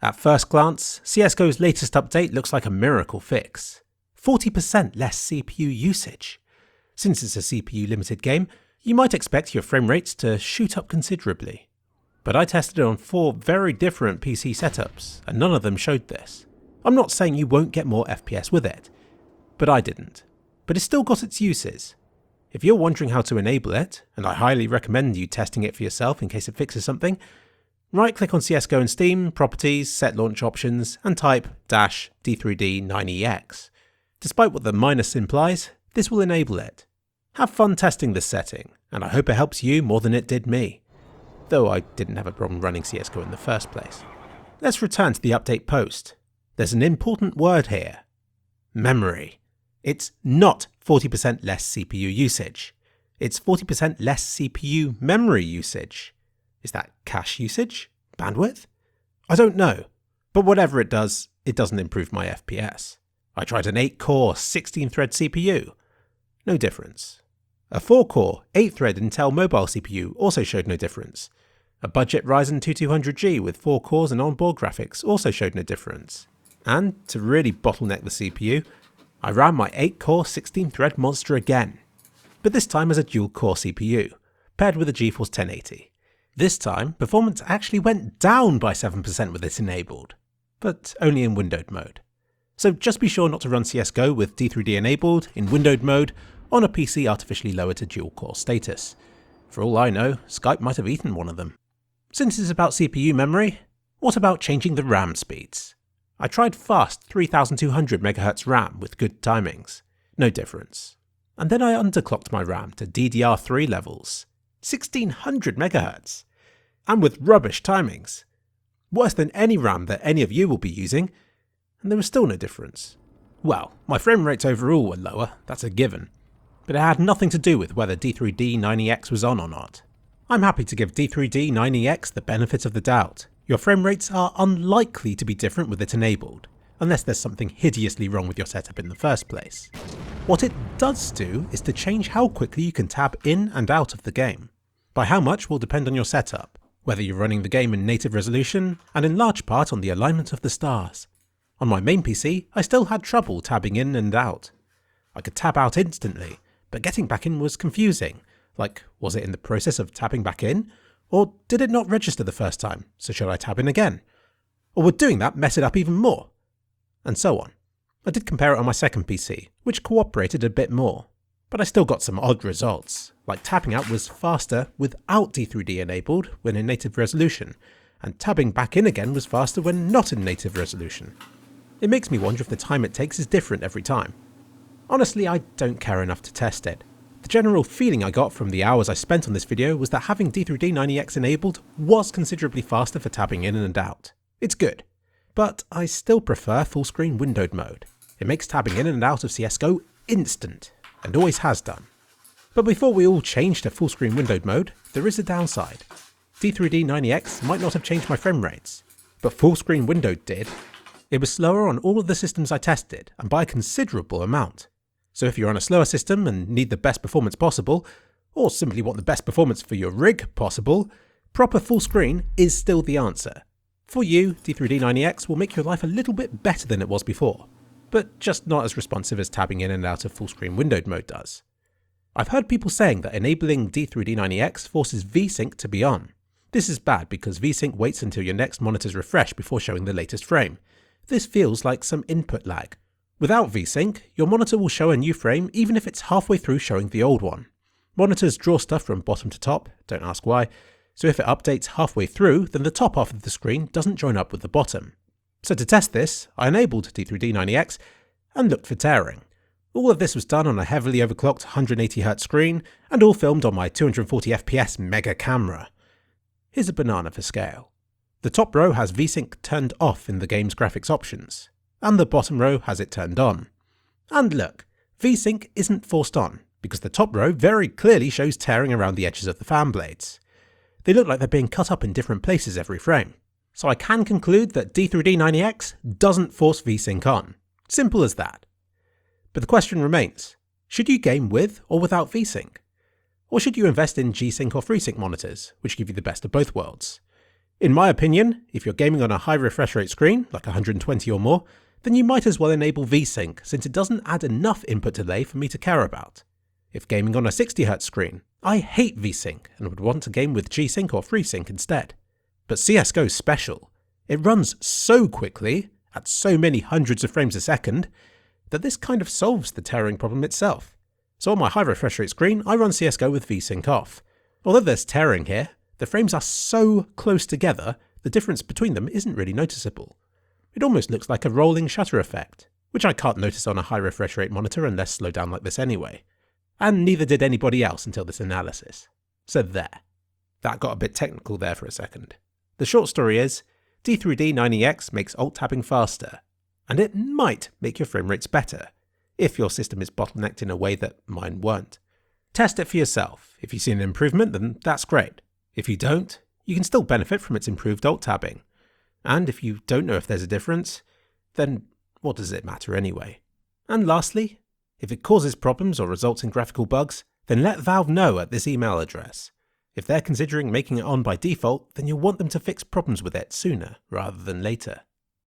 At first glance, CSGO's latest update looks like a miracle fix. 40% less CPU usage. Since it's a CPU limited game, you might expect your frame rates to shoot up considerably. But I tested it on 4 very different PC setups, and none of them showed this. I'm not saying you won't get more FPS with it, but I didn't. But it's still got its uses. If you're wondering how to enable it, and I highly recommend you testing it for yourself in case it fixes something, right-click on CSGO in Steam, Properties, Set Launch Options, and type -D3D9ex. Despite what the minus implies, this will enable it. Have fun testing this setting, and I hope it helps you more than it did me. Though I didn't have a problem running CSGO in the first place. Let's return to the update post. There's an important word here. Memory. It's not 40% less CPU usage. It's 40% less CPU memory usage. Is that cache usage? Bandwidth? I don't know. But whatever it doesn't improve my FPS. I tried an 8-core, 16-thread CPU. No difference. A 4-core, 8-thread Intel mobile CPU also showed no difference. A budget Ryzen 2200G with 4 cores and onboard graphics also showed no difference. And to really bottleneck the CPU, I ran my 8-core 16-thread monster again. But this time as a dual-core CPU, paired with a Geforce 1080. This time, performance actually went down by 7% with this enabled, but only in windowed mode. So just be sure not to run CSGO with D3D enabled in windowed mode on a PC artificially lowered to dual-core status. For all I know, Skype might have eaten one of them. Since it's about CPU memory, what about changing the RAM speeds? I tried fast 3200 MHz RAM with good timings. No difference. And then I underclocked my RAM to DDR3 levels. 1600 MHz. And with rubbish timings. Worse than any RAM that any of you will be using. And there was still no difference. Well, my frame rates overall were lower, that's a given. But it had nothing to do with whether D3D9ex was on or not. I'm happy to give D3D9ex the benefit of the doubt. Your frame rates are unlikely to be different with it enabled, unless there's something hideously wrong with your setup in the first place. What it does do is to change how quickly you can tab in and out of the game. By how much will depend on your setup, whether you're running the game in native resolution, and in large part on the alignment of the stars. On my main PC, I still had trouble tabbing in and out. I could tab out instantly, but getting back in was confusing. Like, was it in the process of tabbing back in? Or did it not register the first time, so should I tab in again? Or would doing that mess it up even more? And so on. I did compare it on my second PC, which cooperated a bit more. But I still got some odd results, like tabbing out was faster without D3D enabled when in native resolution, and tabbing back in again was faster when not in native resolution. It makes me wonder if the time it takes is different every time. Honestly, I don't care enough to test it. The general feeling I got from the hours I spent on this video was that having D3D9ex enabled was considerably faster for tabbing in and out. It's good. But I still prefer full-screen windowed mode. It makes tabbing in and out of CSGO instant, and always has done. But before we all change to full-screen windowed mode, there is a downside. D3D9ex might not have changed my frame rates, but full-screen windowed did. It was slower on all of the systems I tested, and by a considerable amount. So if you're on a slower system and need the best performance possible, or simply want the best performance for your rig possible, proper full screen is still the answer. For you, D3D9ex will make your life a little bit better than it was before, but just not as responsive as tabbing in and out of full screen windowed mode does. I've heard people saying that enabling D3D9ex forces VSync to be on. This is bad because VSync waits until your next monitor's refresh before showing the latest frame. This feels like some input lag. Without VSync, your monitor will show a new frame even if it's halfway through showing the old one. Monitors draw stuff from bottom to top, don't ask why, so if it updates halfway through, then the top half of the screen doesn't join up with the bottom. So to test this, I enabled D3D9ex and looked for tearing. All of this was done on a heavily overclocked 180Hz screen and all filmed on my 240fps mega camera. Here's a banana for scale. The top row has VSync turned off in the game's graphics options, and the bottom row has it turned on. And look, VSync isn't forced on, because the top row very clearly shows tearing around the edges of the fan blades. They look like they're being cut up in different places every frame. So I can conclude that D3D9ex doesn't force VSync on. Simple as that. But the question remains, should you game with or without VSync? Or should you invest in G-Sync or FreeSync monitors, which give you the best of both worlds? In my opinion, if you're gaming on a high refresh rate screen, like 120 or more, then you might as well enable VSync since it doesn't add enough input delay for me to care about. If gaming on a 60Hz screen, I hate VSync and would want to game with G-Sync or FreeSync instead. But CSGO's special. It runs so quickly, at so many hundreds of frames a second, that this kind of solves the tearing problem itself. So on my high refresh rate screen, I run CSGO with VSync off. Although there's tearing here, the frames are so close together, the difference between them isn't really noticeable. It almost looks like a rolling shutter effect, which I can't notice on a high refresh rate monitor unless slowed down like this anyway. And neither did anybody else until this analysis. So there. That got a bit technical there for a second. The short story is, D3D9ex makes alt-tabbing faster, and it might make your frame rates better, if your system is bottlenecked in a way that mine weren't. Test it for yourself. If you see an improvement, then that's great. If you don't, you can still benefit from its improved alt-tabbing. And if you don't know if there's a difference, then what does it matter anyway? And lastly, if it causes problems or results in graphical bugs, then let Valve know at this email address. If they're considering making it on by default, then you'll want them to fix problems with it sooner rather than later.